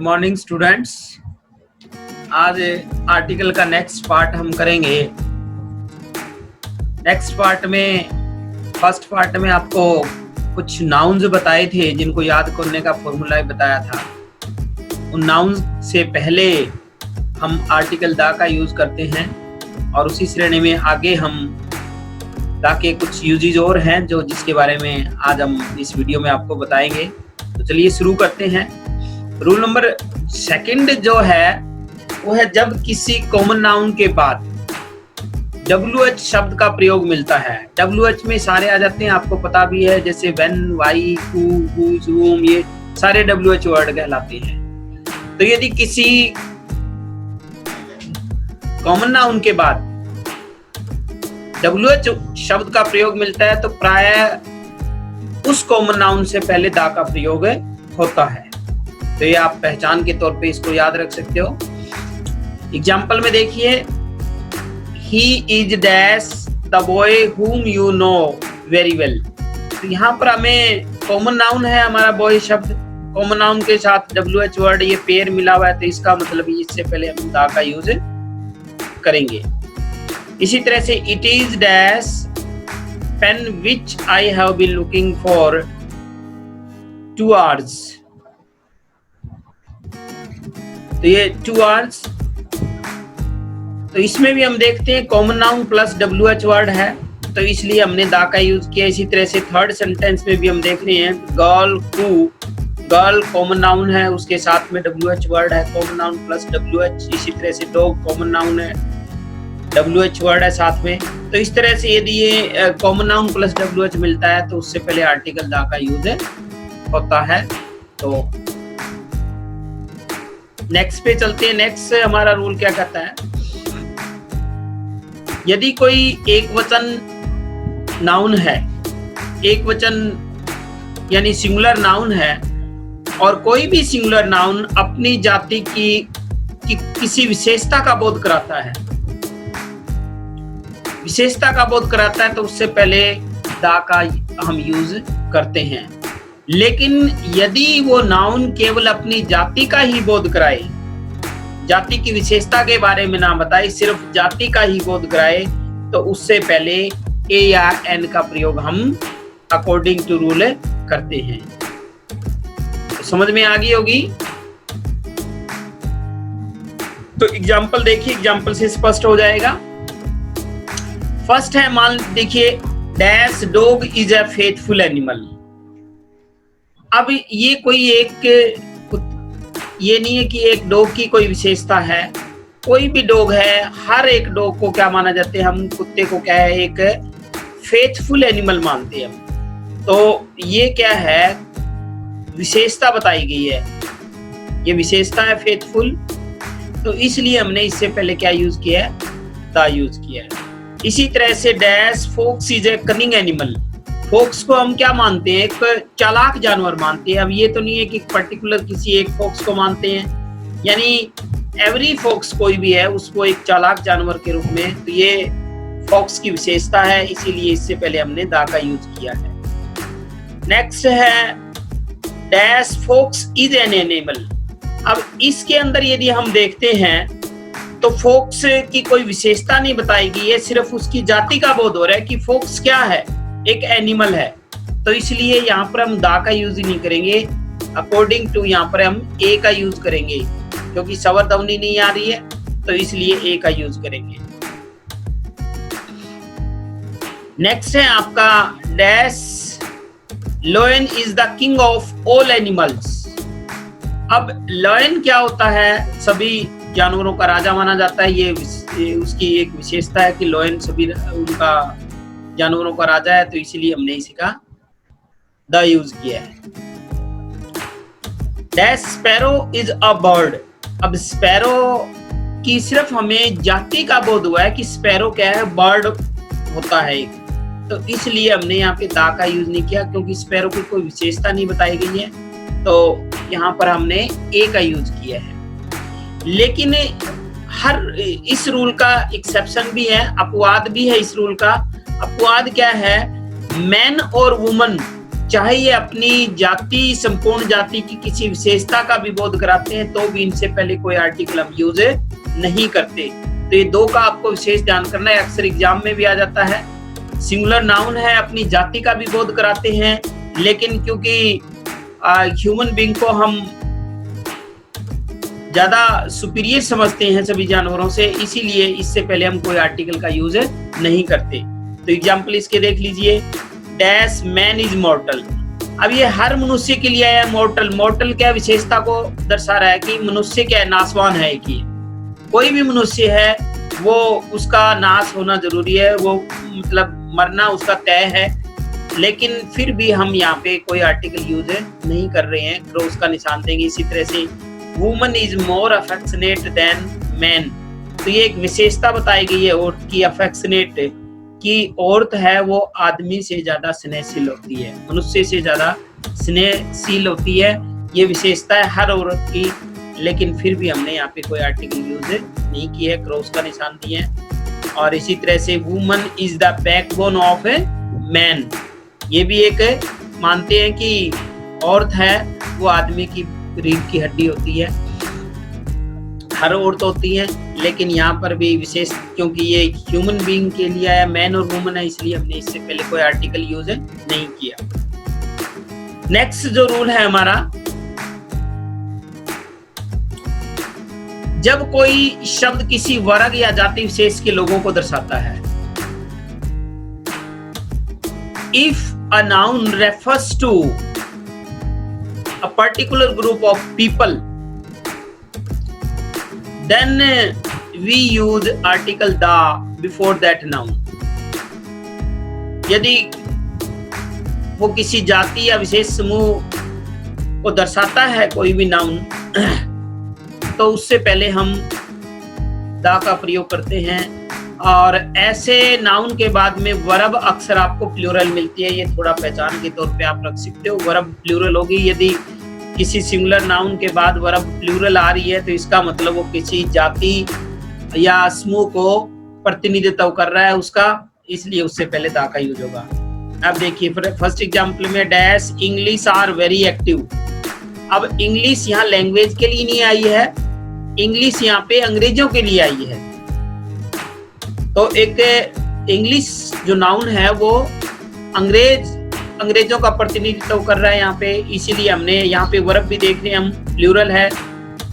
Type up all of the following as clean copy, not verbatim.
Morning students. आज article का next part हम करेंगे। नेक्स्ट पार्ट में फर्स्ट पार्ट में आपको कुछ नाउन्स बताए थे जिनको याद करने का फॉर्मूला बताया था। उन नाउन्स से पहले हम आर्टिकल दा का यूज करते हैं और उसी श्रेणी में आगे हम दा के कुछ यूजेज और हैं जो जिसके बारे में आज हम इस वीडियो में आपको बताएंगे। तो चलिए शुरू करते हैं। रूल नंबर सेकंड जो है वो है जब किसी कॉमन नाउन के बाद WH शब्द का प्रयोग मिलता है। WH में सारे आ जाते हैं, आपको पता भी है, जैसे when, why, who, whose, whom, ये सारे WH वर्ड कहलाते हैं। तो यदि किसी कॉमन नाउन के बाद WH शब्द का प्रयोग मिलता है तो प्रायः उस कॉमन नाउन से पहले दा का प्रयोग होता है। तो ये आप पहचान के तौर पे इसको याद रख सकते हो। एग्जाम्पल में देखिए, He is dash the boy whom you know very well। तो यहाँ पर हमें कॉमन नाउन है हमारा बॉय शब्द, कॉमन नाउन के साथ WH वर्ड ये पेयर मिला हुआ है, तो इसका मतलब इससे पहले हम दा का यूज करेंगे। इसी तरह से it is dash pen which I have been looking for 2 hours। तो ये 2 hours, तो इसमें भी हम देखते हैं common noun plus WH word है, तो इसलिए हमने दा का यूज किया। इसी तरह से थर्ड सेंटेंस में भी हम देख रहे हैं girl who, girl common noun है, उसके साथ में WH वर्ड है, कॉमन नाउन प्लस WH। इसी तरह से डॉग कॉमन नाउन है, WH वर्ड है साथ में। तो इस तरह से यदि ये कॉमन नाउन प्लस WH मिलता है तो उससे पहले आर्टिकल दा का यूज होता है। तो नेक्स्ट पे चलते हैं। नेक्स्ट हमारा रूल क्या कहता है, यदि कोई एक वचन नाउन है, एक वचन यानी सिंगुलर नाउन है, और कोई भी सिंगुलर नाउन अपनी जाति की किसी विशेषता का बोध कराता है, विशेषता का बोध कराता है, तो उससे पहले दा का हम यूज करते हैं। लेकिन यदि वो नाउन केवल अपनी जाति का ही बोध कराए, जाति की विशेषता के बारे में ना बताए, सिर्फ जाति का ही बोध कराए, तो उससे पहले ए या एन का प्रयोग हम अकॉर्डिंग टू रूल करते हैं। तो समझ में आ गई होगी। तो एग्जाम्पल देखिए, एग्जाम्पल से स्पष्ट हो जाएगा। फर्स्ट है, मान देखिए, dash dog is a faithful animal. अब ये कोई एक, ये नहीं है कि एक डॉग की कोई विशेषता है, कोई भी डॉग है, हर एक डॉग को क्या माना जाता है, हम कुत्ते को क्या है, एक फेथफुल एनिमल मानते हैं हम। तो ये क्या है, विशेषता बताई गई है, ये विशेषता है फेथफुल, तो इसलिए हमने इससे पहले क्या यूज किया है, दा यूज किया है। इसी तरह से dash fox is a cunning animal. Fox को हम क्या मानते हैं, एक चालाक जानवर मानते हैं। अब ये तो नहीं है कि पर्टिकुलर किसी एक फॉक्स को मानते हैं, यानी एवरी फॉक्स कोई भी है उसको एक चालाक जानवर के रूप में, तो ये फॉक्स की विशेषता है, इसीलिए इससे पहले हमने दा का यूज किया है। नेक्स्ट है dash fox is an animal. अब इसके अंदर यदि हम देखते हैं तो फॉक्स की कोई विशेषता नहीं बताई गई है, सिर्फ उसकी जाति का बोध हो रहा है कि फॉक्स क्या है, एक एनिमल है। तो इसलिए यहाँ पर हम दा का यूज ही नहीं करेंगे, अकॉर्डिंग टू यहाँ पर हम ए का यूज करेंगे, क्योंकि स्वर ध्वनि नहीं आ रही है, तो इसलिए ए का यूज करेंगे। नेक्स्ट है आपका dash lion is the king of all animals. अब लायन क्या होता है, सभी जानवरों का राजा माना जाता है, ये उसकी एक विशेषता है कि लायन सभी उनका जानवरों का राजा है, तो इसीलिए हमने इसी का द यूज किया है। Dash sparrow is a bird. अब स्पैरो की सिर्फ हमें जाति का बोध हुआ है कि स्पैरो क्या है, बर्ड होता है एक, तो इसलिए हमने यहाँ पे दा का यूज नहीं किया, क्योंकि स्पैरो की कोई विशेषता नहीं बताई गई है, तो यहाँ पर हमने ए का यूज किया है। लेकिन हर इस रूल का एक्सेप्शन भी है, अपवाद भी है इस रूल का। अपवाद क्या है, मैन और वुमन चाहे ये अपनी जाति, संपूर्ण जाति की किसी विशेषता का भी बोध कराते हैं, तो भी इनसे पहले कोई आर्टिकल हम यूज नहीं करते। तो ये दो का आपको विशेष ध्यान करना है, अक्सर एग्जाम में भी आ जाता है। सिंगुलर नाउन है, अपनी जाति का भी बोध कराते हैं, लेकिन क्योंकि ह्यूमन बीइंग को हम ज्यादा सुपीरियर समझते हैं सभी जानवरों से, इसीलिए इससे पहले हम कोई आर्टिकल का यूज नहीं करते। तो एग्जाम्पल इसके देख लीजिए, डैश मैन इज मॉर्टल। अब ये हर मनुष्य के लिए है मॉर्टल। मॉर्टल क्या विशेषता को दर्शा रहा है कि मनुष्य क्या है, नाशवान है। कि कोई भी मनुष्य है वो उसका नाश होना जरूरी है, वो मतलब मरना उसका तय है, लेकिन फिर भी हम यहाँ पे कोई आर्टिकल यूज नहीं कर रहे हैं, क्रॉस का निशान देंगे। इसी तरह से woman is more affectionate than man. तो ये एक विशेषता बताई गई है औरत की, अफेक्शनेट की औरत है वो आदमी से ज्यादा स्नेहशील होती है, मनुष्य से ज्यादा स्नेहशील होती है। ये विशेषता है हर औरत की, लेकिन फिर भी हमने यहाँ पे कोई आर्टिकल यूज नहीं किया है, क्रॉस का निशान दिए हैं। और इसी तरह से woman is the backbone of a man. ये भी एक मानते हैं कि औरत है वो आदमी की रीढ़ की हड्डी होती है, हर औरत होती है, लेकिन यहाँ पर भी विशेष, क्योंकि ये ह्यूमन बीइंग के लिए है, मैन और वुमन है, इसलिए हमने इससे पहले कोई आर्टिकल यूज नहीं किया। नेक्स्ट जो रूल है हमारा, जब कोई शब्द किसी वर्ग या जाति विशेष के लोगों को दर्शाता है, if a noun refers to a particular group of people, then we use article the before that noun. यदि वो किसी जाति या विशेष समूह को दर्शाता है कोई भी नाउन, तो उससे पहले हम दा का प्रयोग करते हैं। और ऐसे नाउन के बाद में वर्ब अक्सर आपको प्लूरल मिलती है, ये थोड़ा पहचान के तौर पे आप रख सकते हो। वर्ब प्लूरल होगी, यदि किसी सिंगुलर नाउन के बाद वर्ब प्लूरल आ रही है तो इसका मतलब वो किसी जाति या समूह को प्रतिनिधित्व कर रहा है उसका, इसलिए उससे पहले दा का यूज होगा। अब देखिए फर्स्ट एग्जाम्पल में, dash English are very active. अब इंग्लिश यहाँ लैंग्वेज के लिए नहीं आई है, इंग्लिश यहाँ पे अंग्रेजों के लिए आई है। तो एक इंग्लिश जो नाउन है वो अंग्रेजों का प्रतिनिधित्व कर रहा है यहाँ पे, इसीलिए हमने यहाँ पे वर्ब भी देख रहे हैं हम, प्लूरल है,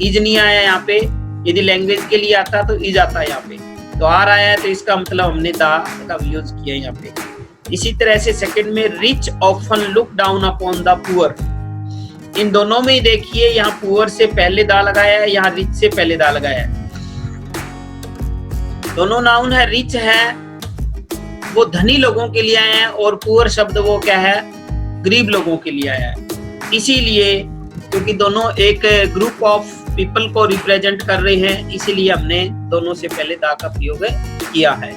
इज नहीं आया यहाँ पे। यदि लैंग्वेज के लिए आता तो इज आता है यहाँ पे, तो आर आया है तो इसका मतलब हमने दा का यूज किया यहाँ पे। इसी तरह से सेकंड में, rich often look down upon the poor. इन दोनों में देखिए यहाँ पुअर से पहले दा लगाया है, यहाँ रिच से पहले दा लगाया है। दोनों नाउन है, रिच है वो धनी लोगों के लिए आया है और पुअर शब्द वो क्या है, गरीब लोगों के लिए आया है। इसीलिए क्योंकि दोनों एक ग्रुप ऑफ पीपल को रिप्रेजेंट कर रहे हैं, इसीलिए हमने दोनों से पहले दा का प्रयोग किया है।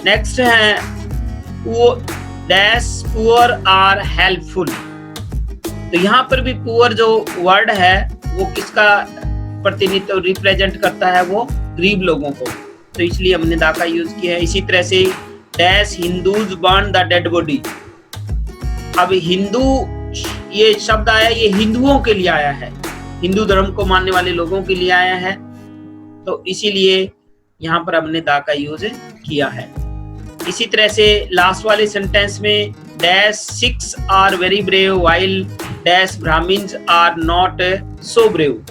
नेक्स्ट है डैश पुअर आर हेल्पफुल। तो यहाँ पर भी पुअर जो वर्ड है वो किसका प्रतिनिधित्व रिप्रेजेंट करता है, वो गरीब लोगों को, तो इसलिए हमने दा का यूज किया है। इसी तरह से dash Hindus burn the dead body. अब हिंदू ये शब्द आया, ये हिंदुओं के लिए आया है, हिंदू धर्म को मानने वाले लोगों के लिए आया है, तो इसीलिए यहाँ पर हमने दा का यूज किया है। इसी तरह से लास्ट वाले सेंटेंस में, dash Sikhs are very brave while dash Brahmins are not so brave.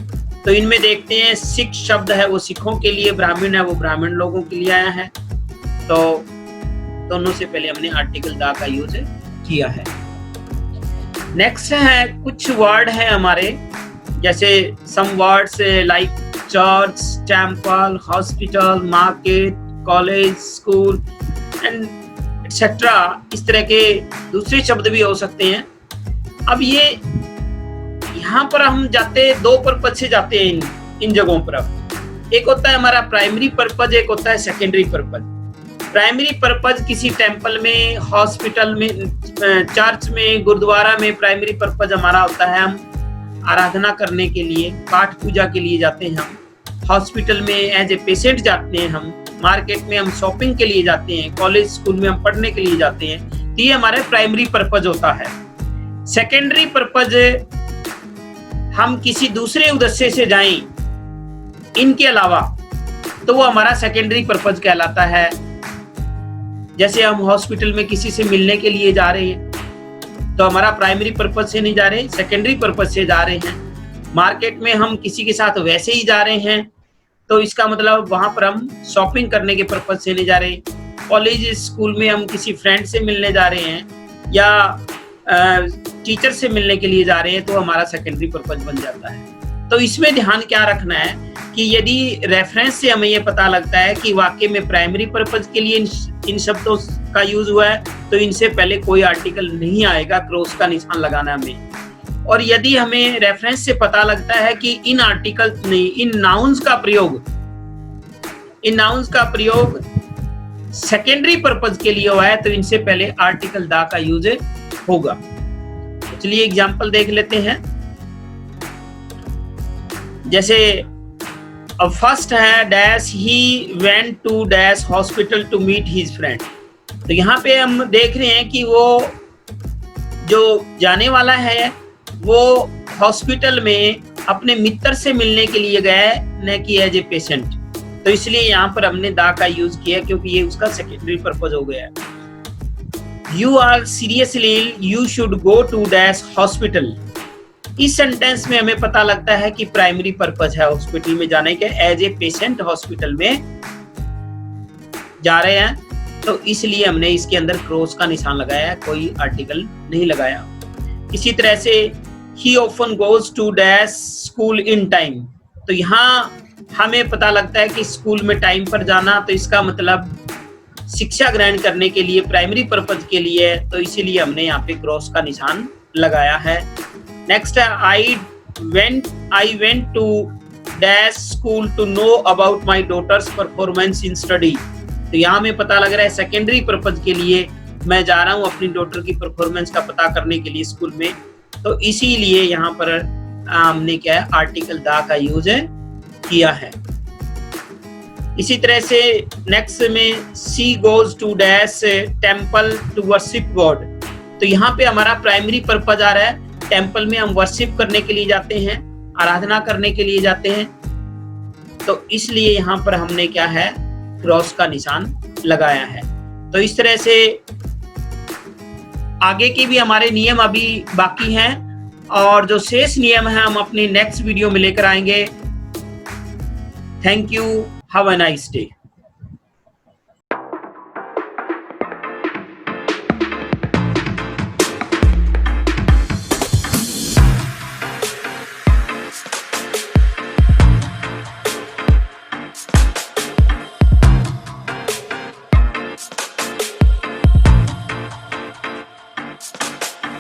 तो इनमें देखते हैं सिख शब्द है वो सिखों के लिए, ब्राह्मण है वो ब्राह्मण लोगों के लिए आया है, तो दोनों से पहले हमने आर्टिकल दा का यूज किया है। नेक्स्ट है कुछ वर्ड है हमारे, जैसे some words like church, temple, hospital, market, college, school and etcetera, इस तरह के दूसरे शब्द भी हो सकते हैं। अब ये यहाँ पर हम जाते दो पर्पज से जाते हैं इन जगहों पर। एक होता है हमारा प्राइमरी पर्पज, एक होता है सेकेंडरी पर्पज। प्राइमरी पर्पज किसी टेम्पल में, हॉस्पिटल में, चर्च में, गुरुद्वारा में प्राइमरी पर्पज हमारा होता है हम आराधना करने के लिए, पाठ पूजा के लिए जाते हैं हम। हॉस्पिटल में एज ए पेशेंट जाते हैं हम, मार्केट में हम शॉपिंग के लिए जाते हैं, कॉलेज स्कूल में हम पढ़ने के लिए जाते हैं। तो ये हमारे प्राइमरी पर्पज होता है। सेकेंडरी पर्पज, हम किसी दूसरे उद्देश्य से जाएं इनके अलावा, तो वो हमारा सेकेंडरी पर्पज कहलाता है। जैसे हम हॉस्पिटल में किसी से मिलने के लिए जा रहे हैं तो हमारा प्राइमरी पर्पज से नहीं जा रहे, सेकेंडरी पर्पज से जा रहे हैं। मार्केट में हम किसी के साथ वैसे ही जा रहे हैं तो इसका मतलब वहां पर हम शॉपिंग करने के पर्पज से नहीं जा रहे। कॉलेज स्कूल में हम किसी फ्रेंड से मिलने जा रहे हैं या टीचर से मिलने के लिए जा रहे हैं तो हमारा सेकेंडरी पर्पज बन जाता है। तो इसमें ध्यान क्या रखना है कि यदि रेफरेंस से हमें ये पता लगता है कि वाकई में प्राइमरी पर्पज के लिए इन शब्दों का यूज हुआ है तो इनसे पहले कोई आर्टिकल नहीं आएगा, क्रॉस का निशान लगाना हमें। और यदि हमें रेफरेंस से पता लगता है कि इन आर्टिकल नहीं, इन नाउन्स का प्रयोग सेकेंडरी पर्पज के लिए हुआ है तो इनसे पहले आर्टिकल दा का यूज होगा। चलिए एग्जाम्पल देख लेते हैं। जैसे अब फर्स्ट है dash he went to dash hospital to meet his friend. तो यहाँ पे हम देख रहे हैं कि वो जो जाने वाला है वो हॉस्पिटल में अपने मित्र से मिलने के लिए गया है, न कि एज ए पेशेंट। तो इसलिए यहाँ पर हमने दा का यूज किया क्योंकि ये उसका सेकेंडरी पर्पज हो गया है। You are seriously ill, you should go to dash hospital. इस सेंटेंस में हमें पता लगता है कि प्राइमरी पर्पज है हॉस्पिटल में जाने के, एज ए पेशेंट हॉस्पिटल में जा रहे हैं तो इसलिए हमने इसके अंदर क्रॉस का निशान लगाया है, कोई आर्टिकल नहीं लगाया। इसी तरह से he often goes to dash school in time. तो यहाँ हमें पता लगता है कि स्कूल में टाइम पर जाना, तो इसका मतलब शिक्षा ग्रहण करने के लिए प्राइमरी पर्पज के लिए, तो इसीलिए हमने यहाँ पे क्रॉस का निशान लगाया है। नेक्स्ट है I went to dash school to know about my daughter's performance in study. तो यहाँ हमें पता लग रहा है सेकेंडरी पर्पज के लिए मैं जा रहा हूँ अपनी डॉटर की परफॉर्मेंस का पता करने के लिए स्कूल में, तो इसीलिए यहाँ पर हमने क्या है आर्टिकल दा का यूज किया है। इसी तरह से नेक्स्ट में she goes to dash temple to worship God. तो यहाँ पे हमारा प्राइमरी पर्पज आ रहा है, टेम्पल में हम वर्शिप करने के लिए जाते हैं, आराधना करने के लिए जाते हैं, तो इसलिए यहाँ पर हमने क्या है क्रॉस का निशान लगाया है। तो इस तरह से आगे के भी हमारे नियम अभी बाकी हैं और जो शेष नियम है हम अपनी नेक्स्ट वीडियो में लेकर आएंगे। Thank you, have a nice day.